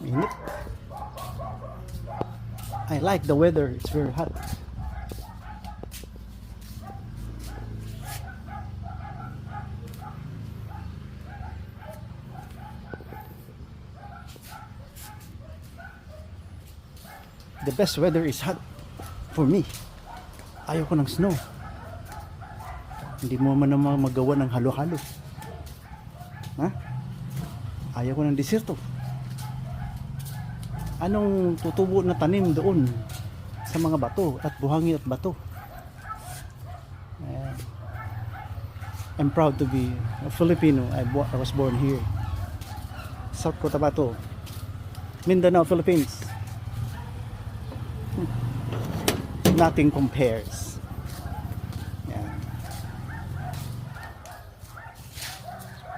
Init. I like the weather. It's very hot. The best weather is hot for me. Ayaw ko ng snow. Hindi mo man naman magawa ng halo-halo. Ha? Ayaw ko ng desierto. Anong tutubo na tanim doon sa mga bato at buhangin at bato? I'm proud to be a Filipino. I was born here. South Cotabato, Mindanao, Philippines. Nothing compares. Yan.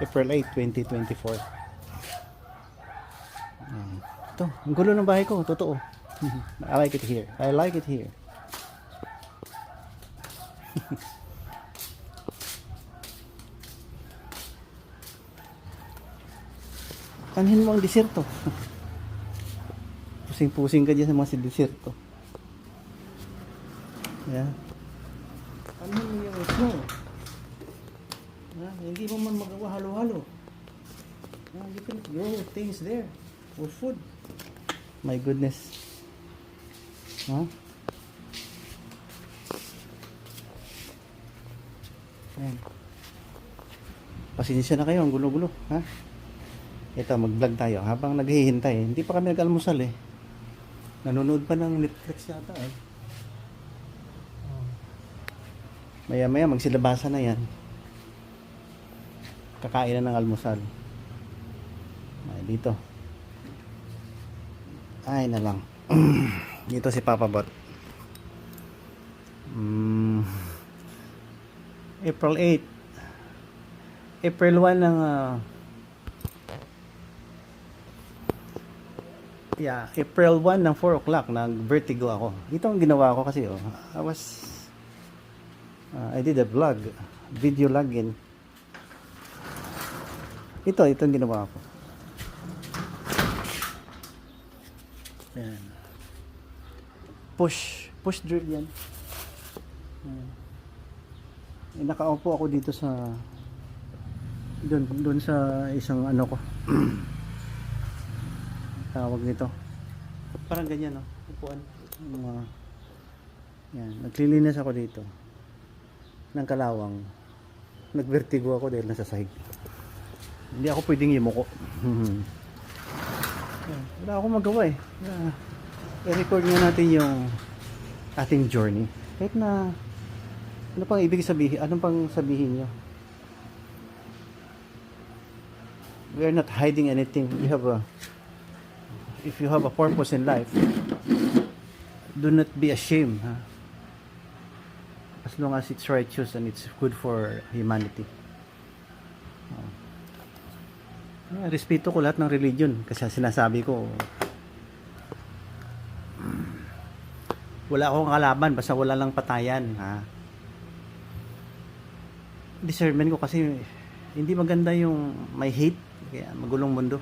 April 8, 2024. Ito, ang gulo ng bahay ko, totoo. I like it here. I like it here. Anhin mo ang desierto. Pusing-pusing ka dyan sa mga desierto. Yeah. Anhin mo yung snow. Hindi mo man magawa halo-halo. You can grow things there for food. My goodness. Huh? Ayan. Pasensya na kayo, ang gulo-gulo. Ha? Ito, mag-vlog tayo. Habang naghihintay, hindi pa kami nag-almusal eh. Nanonood pa ng Netflix yata eh. Maya-maya, magsilabasa na yan. Kakain na ng almusal. Ay, dito. Ay na lang. Dito si Papa Bot. April 8. April 1 ng April 1 ng 4 o'clock nag-vertigo ako. Ito ang ginawa ko kasi I did a vlog, video login. Ito ang ginawa ko. Ayan. Push drill yan. Nakaupo ako dito sa doon sa isang ano ko. Tawag nito. Parang ganyan, no? Upuan. Yan, naglilinis ako dito ng kalawang. Nagvertigo ako dahil nasa sahig. Hindi ako pwedeng yumuko. Wala akong magawa eh. I-record nga natin yung ating journey. Kahit na ano pang ibig sabihin? Anong pang sabihin nyo? We are not hiding anything. If you have a purpose in life, do not be ashamed. Huh? As long as it's righteous and it's good for humanity. Respeto ko lahat ng religion kasi sinasabi ko wala akong kalaban basta wala lang patayan, ha. Discernment ko kasi hindi maganda yung may hate, kaya magulong mundo.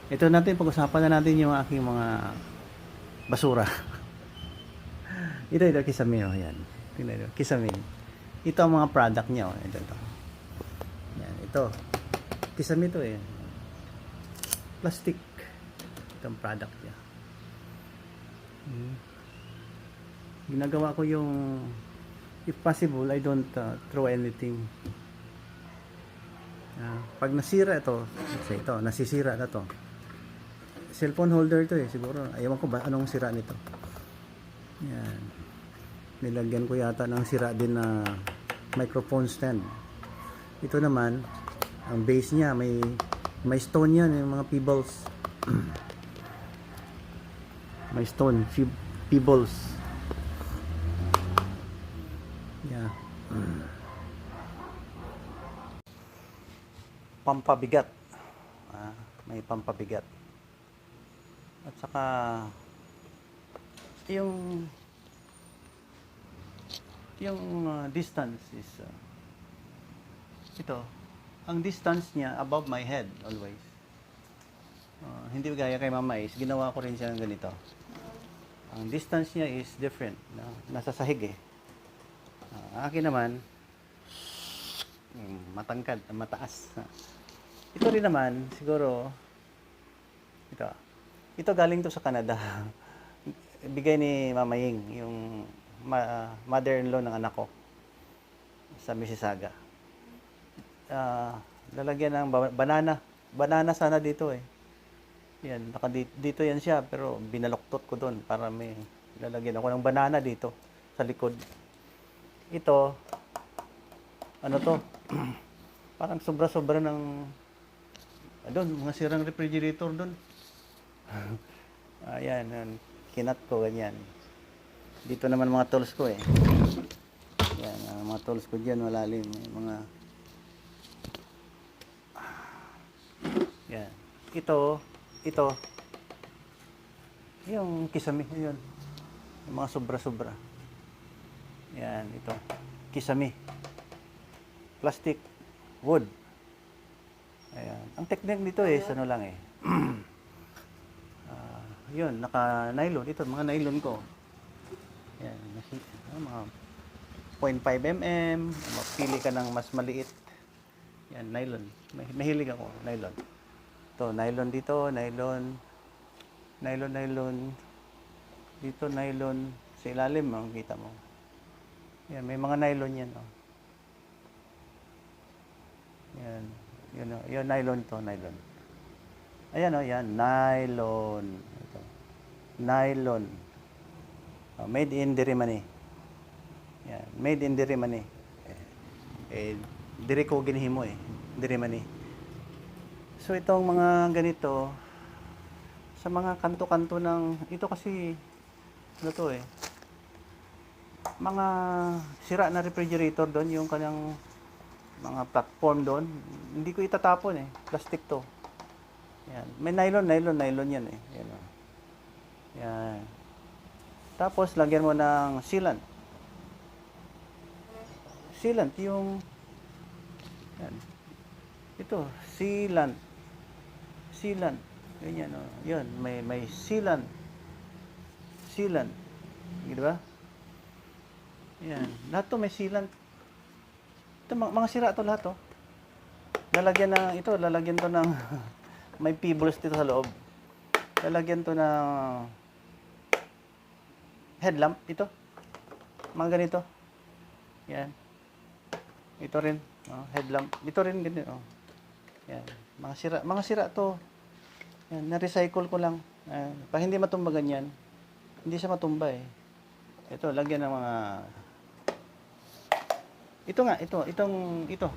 Ito natin, pag-usapan na natin yung aking mga basura. ito Kisame, oh, yan. Tingnan nyo, Kisame. Ito ang mga product niya, oh. Ito. Yan, ito. Kisame to eh. Plastic. Itong product niya. Ginagawa ko yung, if possible, I don't throw anything. Pag nasira ito, say ito, nasisira na to. Cellphone holder to eh, siguro. Ayaw ko ba anong sira nito. Yan. Nilagyan ko yata ng sira din na microphone stand. Ito naman, ang base niya may stone yan, yung mga pebbles. May stone, pebbles. Yeah. Pampabigat. May pampabigat. At saka yung distance is ito, ang distance niya above my head always. Hindi gaya kay Mama Is, ginawa ko rin siya ng ganito. Ang distance niya is different. No? Nasa sahig eh. Akin naman, matangkad, mataas. Ito rin naman, siguro, ito. Ito galing to sa Canada. Bigay ni Mama Ying, yung mother-in-law ng anak ko sa Mississauga. Lalagyan ng banana. Banana sana dito eh. Yan, dito yan siya, pero binaluktot ko doon para may lalagyan ako ng banana dito sa likod. Ito, ano to? Parang sobra-sobra ng doon, mga sirang refrigerator doon. Ayan, kinat ko ganyan. Dito naman mga tools ko eh. Yan, mga tools ko diyan malalim, mga yan. Ito yung kisame yun. Yung mga sobra-sobra. Yan, ito. Kisame. Plastic, wood. Ayan. Ang technique nito is ano lang eh. Yun, naka-nylon. Ito, mga nylon ko. Yan, mga 0.5 mm. Mapili ka ng mas maliit. Yan, nylon. Mahilig ako, nylon. Ito, nylon dito, nylon. Nylon. Dito, nylon. Sa ilalim, kita mo. Yan, may mga nylon yan. Oh. Yan. Yun, nylon to, nylon. Ayan, yan, nylon. Ito. Nylon. Made in Dirimani. Yan, made in Dirimani. Diri ko ginhimo eh, Dirimani. So, itong mga ganito, sa mga kanto-kanto ng, ito kasi, ano to eh, mga sira na refrigerator doon, yung kanyang mga platform doon, hindi ko itatapon eh, plastic to. Yan. May nylon yan eh. Yan. Yan. Tapos lagyan mo ng sealant. Sealant yung yan. Ito, sealant. Sealant. Ganyan oh. Yan, may sealant. Sealant. Di ba? Yan. Lahat to may sealant. Ito, mga sira to lahat oh. Lalagyan to ng may pebbles dito sa loob. Lalagyan to ng headlamp ito. Mga ganito. Yan. Ito rin, headlamp. Ito rin ganito, oh. Yan. Mga sira to. Yan, na-recycle ko lang. Pag hindi matumba ganyan, hindi siya matumba eh. Ito, lagyan ng mga ito.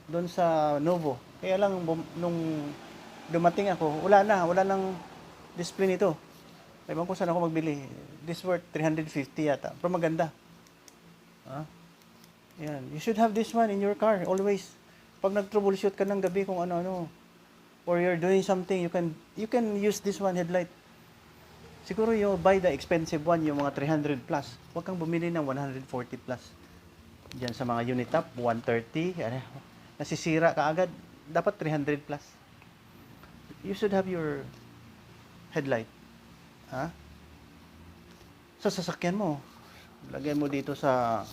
Doon sa Novo. Kaya lang nung dumating ako, wala nang display nito. Ewan ko saan ako magbili. This worth 350 yata. Pero maganda. Yan. You should have this one in your car always. Pag nag-troubleshoot ka ng gabi kung ano-ano, or you're doing something, you can use this one headlight. Siguro you buy the expensive one, yung mga 300 plus. Huwag kang bumili ng 140 plus. Diyan sa mga Unitop, 130. Nasisira ka agad. Dapat 300 plus. You should have your headlight. Sa sasakyan mo, lagyan mo dito sa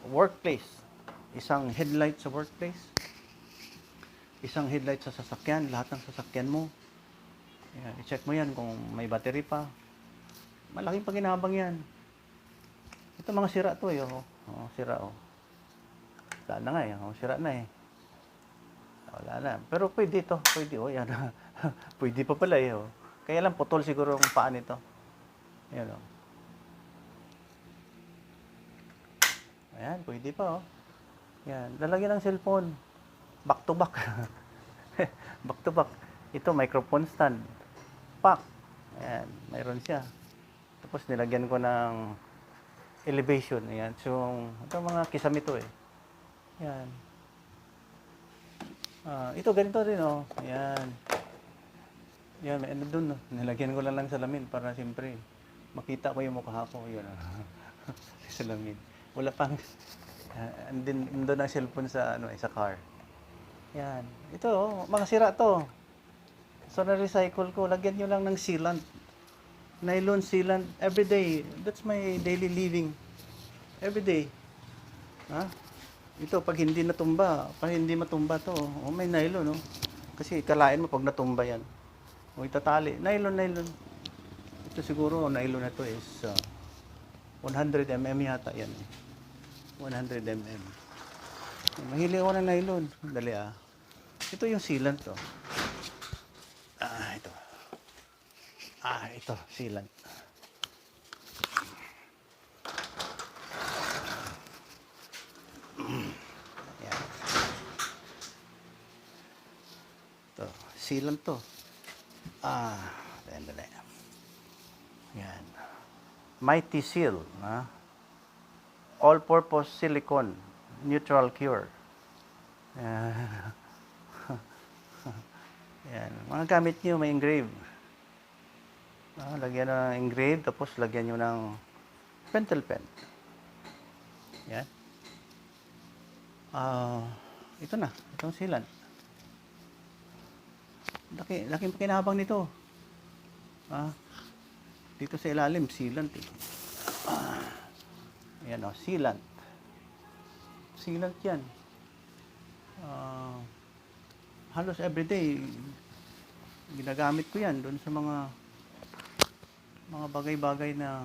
workplace. Isang headlight sa workplace. Isang headlight sa sasakyan. Lahat ng sasakyan mo. Yan, i-check mo yan kung may battery pa. Malaking paginabang yan. Ito mga sira to eh. Sira oh. Wala na nga eh. Sira na eh. Wala na. Pero pwede ito. Pwede oh. Yan. Pwede pa pala eh. Oh. Kaya lang putol siguro ang paa nito. Ayan oh. Ayan. Pwede pa oh. Yan. Lalagyan ng cellphone. Back to back. Back to back. Ito microphone stand. Pack. Ayan. Mayroon siya. Tapos nilagyan ko ng elevation. Ayan. So, ito mga kisame ito eh. Ayan. Ito ganito rin oh. Ayan. Yan, may ano dun. Nilagyan ko lang salamin para siyempre makita ko yung mukha ko. Yun. Salamin. Wala pang And then, nandun ang cellphone sa, sa car. Yan. Ito, mga sira to. So, na-recycle ko. Lagyan nyo lang ng sealant. Nylon sealant. Every day. That's my daily living. Every day. Ha? Ito, pag hindi matumba to. May nylon, no? Kasi kalain mo pag natumba yan. O itatali. Nylon. Ito siguro, nylon na to is 100 mm yata yan. 100 mm. Mahilig ako ng nylon. Dali Ito yung sealant to. Ito. Ito, sealant. Yan. Ito, sealant to. Dali. Yan. Mighty Seal, all-purpose silicone, neutral cure. Yan. Mga gamit nyo, may engrave. Lagyan nyo ng engrave, tapos lagyan nyo ng pentel pen. Yan. Ito na. Itong sealant. Laking pakinabang nito. Dito sa ilalim, sealant Ayan sealant. Sealant yan. Halos everyday ginagamit ko yan doon sa mga bagay-bagay na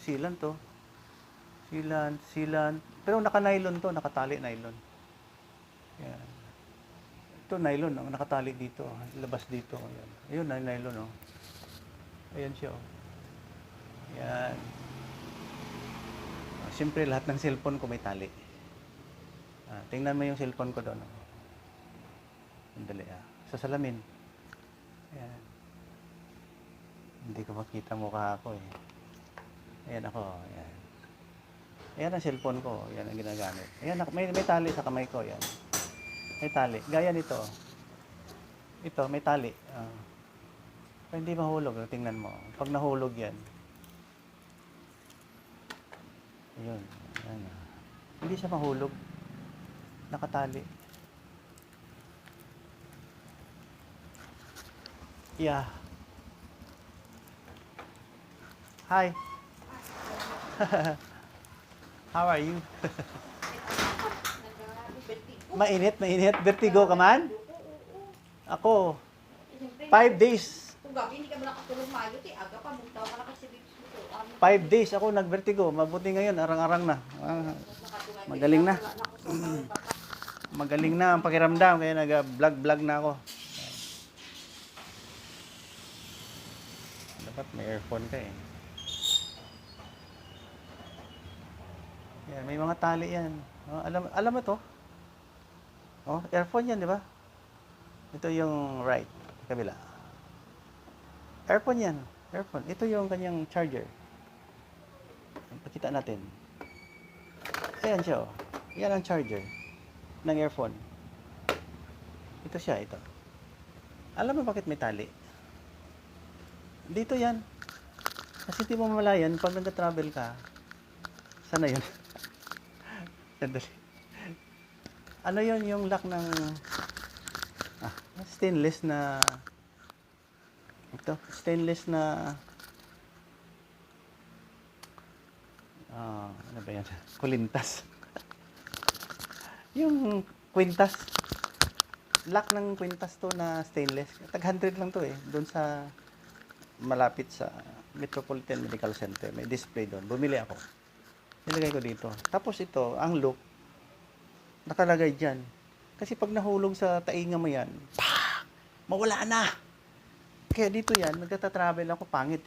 sealant to. Sealant. Pero naka-nylon to, nakatali nylon. Yan. Ito nylon, nakatali dito, labas dito. Ayan. Ayun, nylon Ayan siya. Yan. Siyempre, lahat ng cellphone ko may tali. Tingnan mo yung cellphone ko doon. Sandali sa salamin. Ayan. Hindi ko makita mukha ako Ayan ako. Ayan. Ayan ang cellphone ko. Ayan ang ginagamit. Ayan, may tali sa kamay ko. Ayan. May tali. Gaya nito. Ito, may tali. Hindi mahulog. Tingnan mo. Pag nahulog yan. Ayun. Ayan. Hindi siya mahulog. Nakatali. Yeah. Hi. How are you? Mainit. Vertigo ka man? Ako. 5 days. Kung gabi, hindi ka ba nakatulog mayo, aga pa, muntaw ka na kasi dito. 5 days ako nagvertigo. Mabuti ngayon, arang-arang na. Magaling na. Magaling na ang pakiramdam, kaya nag-vlog na ako. Dapat may earphone ka Yan, may mga tali yan. Alam mo to? Earphone yan, di ba? Ito yung right, kabila. Earphone yan. Earphone. Ito yung kanyang charger. Pakita natin. Ayan siya. Yan ang charger ng earphone. Ito siya, ito. Alam mo bakit may tali? Dito yan. Kasi di mo mamalayan, pag nag-travel ka, sana yun. Sandali. Ano yun yung lock ng stainless na stainless na ano ba yan? Kulintas. Yung kwintas. Lock ng kwintas to na stainless. Tag 100 lang to doon sa malapit sa Metropolitan Medical Center. May display doon. Bumili ako. Nilagay ko dito. Tapos ito, ang look, nakalagay dyan. Kasi pag nahulog sa tainga mo yan, mawala na. Kaya dito yan, nagtata-travel ako, pangit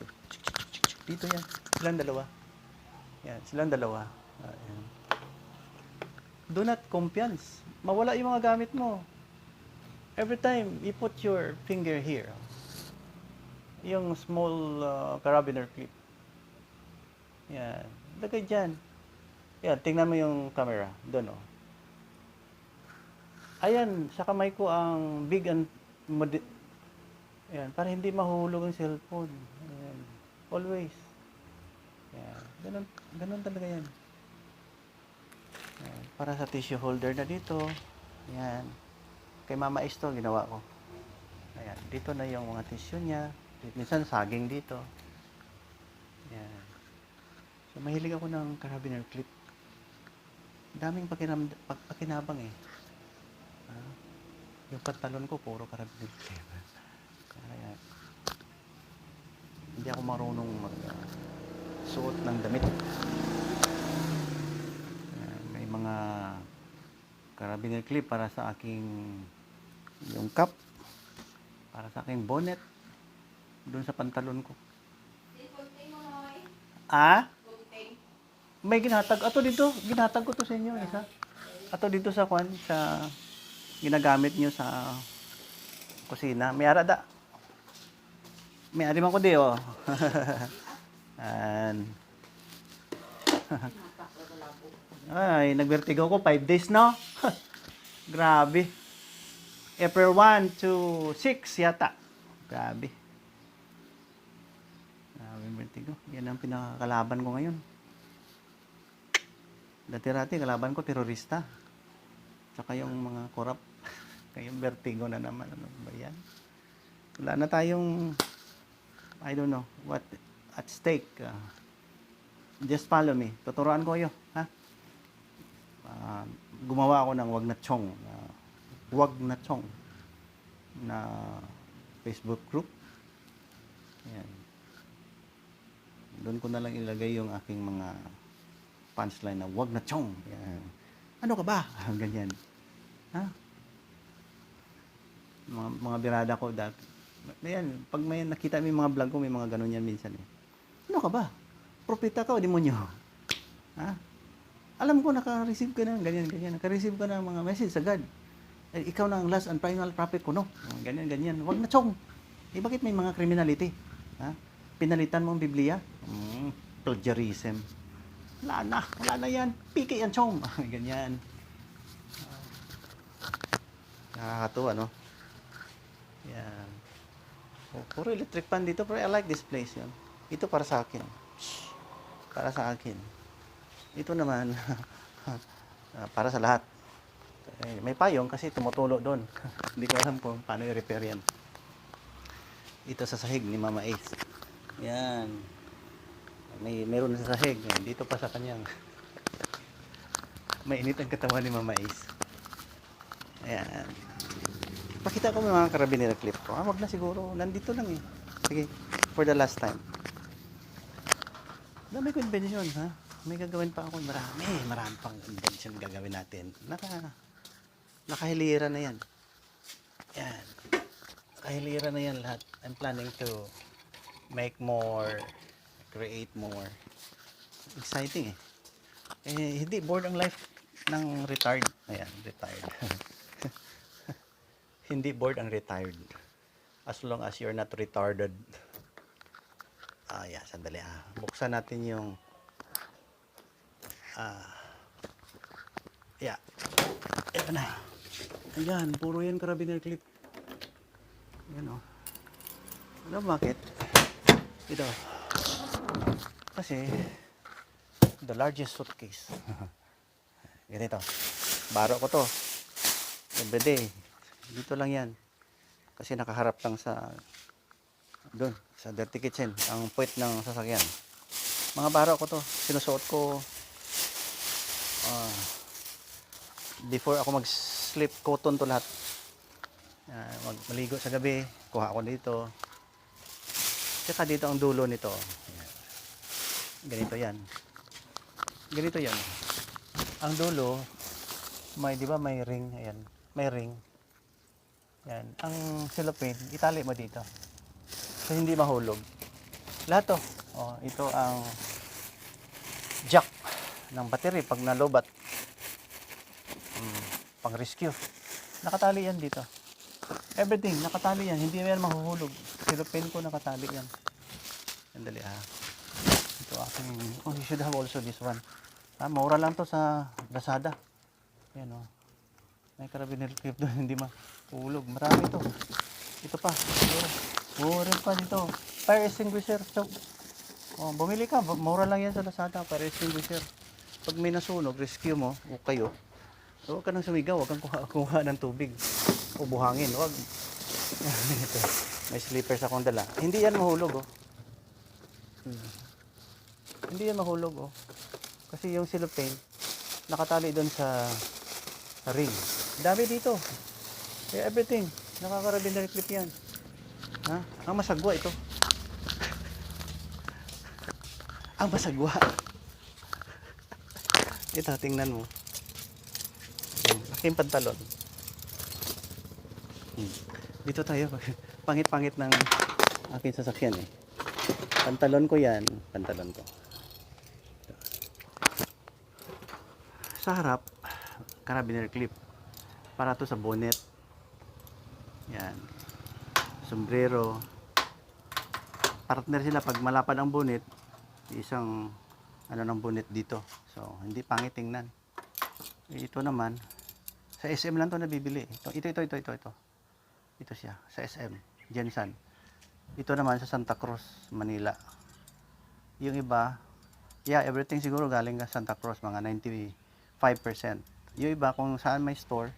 Dito yan. Silang dalawa. Yan, silang dalawa. Yan. Do not confiance. Mawala yung mga gamit mo. Every time, you put your finger here. Yung small carabiner clip. Yan. Lagay dyan. Yan, tingnan mo yung camera. Doon, Ayan, sa kamay ko ang big and Ayan, para hindi mahulog ang cellphone. Ayan. Always. Ayan. Ganun talaga yan. Ayan, para sa tissue holder na dito. Ayan. Kay Mama Ace to, ginawa ko. Ayan, dito na yung mga tissue niya. Minsan saging dito. Ayan. So, mahilig ako ng carabiner clip. Daming pakinabang eh. Ah, yung pantalon ko, puro carabiner clip. Kaya, hindi ako marunong suot ng damit. Ayan, may mga carabiner clip para sa aking yung cap, para sa aking bonnet, doon sa pantalon ko. Ah? May ginatag. Ato dito, ginatag ko to sa inyo, isa. Ato dito sa kwan, sa ginagamit nyo sa kusina. May arada. May ariman ko di, oh. Ayan. Ay, nagvertigo ko 5 days, no? Grabe. April 1 to 6 yata. Grabe. Grabe vertigo. Yan ang pinakakalaban ko ngayon. Dati-rati, kalaban ko terorista. Tsaka yung mga korap. Kayong vertigo na naman. Ano ba yan? Wala na tayong, I don't know, what at stake. Just follow me. Tuturuan ko kayo. Ha? Gumawa ako ng wag na chong. Wag na chong na Facebook group. Ayan. Doon ko na lang ilagay yung aking mga punchline na wag na chong. Ayan. Ano ka ba? Ganyan. Ha? Mga birada ko dati. Ayan, pag may nakita mo yung mga vlog ko, may mga ganun yan minsan eh. Ano ka ba? Propeta ka o demonyo? Ha? Alam ko naka-receive ka na, ganyan. Naka-receive ka na mga message sa God. Eh, ikaw na ang last and final prophet ko, no? Ganyan. Wag na chong. Eh, bakit may mga criminality? Ha? Pinalitan mo ang Biblia? Plagiarism. Wala na yan. Piki yan, chong. Ganyan. Nakakatuwa, no? Yan. Puro electric fan dito, pero I like this place, yun. Ito para sa akin. Para sa akin. Ito naman, para sa lahat. May payong kasi tumutulo doon. Hindi ko alam kung paano i-repair yan. Ito sa sahig ni Mama Ace. Yan. Meron sa sahig. Dito pa sa kanyang. Mainit ang katawan ni Mama Ace. Ayan. Pakita ko may mga carabiner clip ko. Wag na siguro. Nandito lang eh. Sige. For the last time. Dami ko invention, ha? May gagawin pa ako. Marami pang invention gagawin natin. Nakahilira na yan. Yan. Nakahilira na yan lahat. I'm planning to make more, create more. Exciting eh. Hindi bored ang life ng retired. Ayan, retired. Hindi bored ang retired. As long as you're not retarded. Yeah, sandali ah. Buksan natin yung yeah. Ito na. Ayan, puro yan carabiner clip. Ayan o. Alam bakit? Ito. Kasi the largest suitcase. Ganito. Baro ko to. Everyday. Dito lang yan. Kasi nakaharap lang sa doon, sa dirty kitchen, ang puwet ng sasakyan. Mga baro ko to. Sinusuot ko before ako mag-sleep, cotton to lahat. Maligo sa gabi, kuha ako dito. Tsaka dito ang dulo nito. Ganito yan. Ganito yan. Ang dulo, may, di ba may ring, ayan. May ring. Yan. Ang cellophane, itali mo dito. So, hindi mahulog. Lahat to. Oh, ito ang jack ng battery pag nalobat. Pang rescue. Nakatali yan dito. Everything, nakatali yan. Hindi yan mahuhulog. Cellophane ko nakatali yan. Sandali Ito aking, you should have also this one. Mura lang to sa Lazada. Yan o. May carabiner clip doon, hindi mahulog. Marami to. Ito pa. Mura pa dito. Fire extinguisher. So, bumili ka. Mura lang yan sa Lazada. Fire extinguisher. pag may nasunog, rescue mo, o kayo, huwag ka nang sumigaw, huwag kang kuha ng tubig. O buhangin, huwag. Ito, may slippers akong dala. Hindi yan mahulog, oh. Hindi yan mahulog, oh. Kasi yung cellophane, nakatali doon sa ring. Dami dito. Kaya everything, nakaka-carabiner clip yan. Ha? Ang masagwa ito. Ang masagwa. Ito, tingnan mo. Aking pantalon. Dito tayo. Pangit-pangit ng aking sasakyan eh. Pantalon ko yan. Pantalon ko. Sa harap, carabiner clip. Para to sa bonnet. Yan. Sombrero. Partner sila pag malapad ang bonnet. Isang ano ng bonnet dito. So, hindi pangit tingnan. Ito naman, sa SM lang to nabibili. Ito. Ito siya, sa SM, Jensen. Ito naman sa Santa Cruz, Manila. Yung iba, yeah, everything siguro galing sa Santa Cruz, mga 95%. Yung iba, kung saan may store,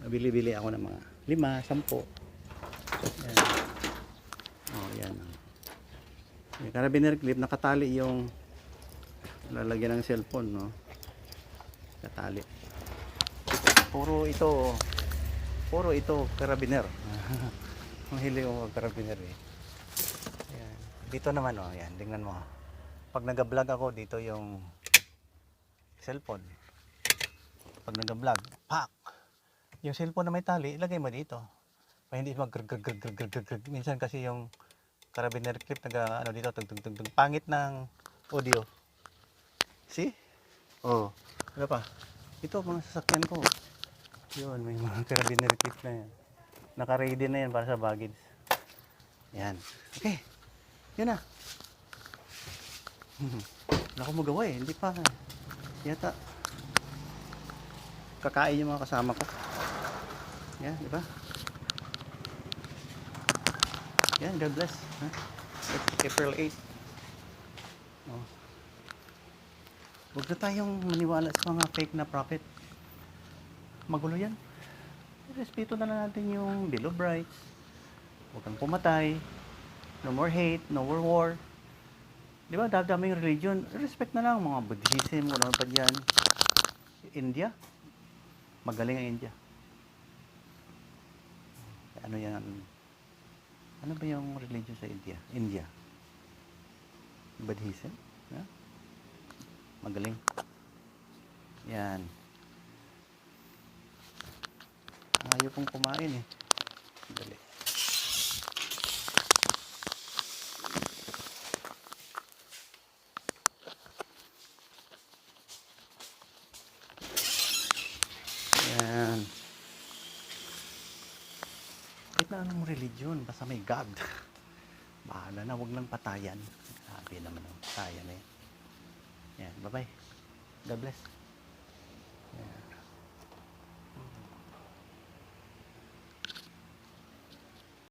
bili-bili ako ng mga 5, 10. Yan. Oh, yan. Yung carabiner clip, nakatali yung lalagyan ng cellphone, no? Katali. Puro ito carabiner. Mahilig ako carabiner eh. Ayan. Dito naman, oh, ayan, tingnan mo. Pag nag-vlog ako, dito yung cellphone. Pag nag-vlog, pak! Yung cellphone na may tali, ilagay mo dito. Para hindi mag-grg. Minsan kasi yung carabiner clip ano dito, tug. Pangit ng audio. See? Oh, ano pa? Ito, mga sasakyan ko. Yun, may mga carabiner clip na yan. Naka-ready na yan para sa baggage. Yan. Okay. Yun na. Wala akong magawa eh. Hindi pa. Yata. Kakain yung mga kasama ko. Yan, di ba? Yan, God bless. Huh? April 8. Oh. Huwag na tayong maniwala sa mga fake na prophet. Magulo yan. Respeto na lang natin yung Bill of Rights. Huwag kang pumatay. No more hate, no more war. Di ba? Daming religion. Respect na lang mga Buddhism, wala pa dyan. India. Magaling ang India. Ano yan? Ano ba yung religion sa India? India. Buddhism? Yeah? Magaling. Yan. Ayaw pong kumain eh. Dali. Yan. Kahit na anong religion, basta may God. Bahala na, huwag lang patayan. Sabi naman ng patayan eh. Yan, bye-bye. God bless.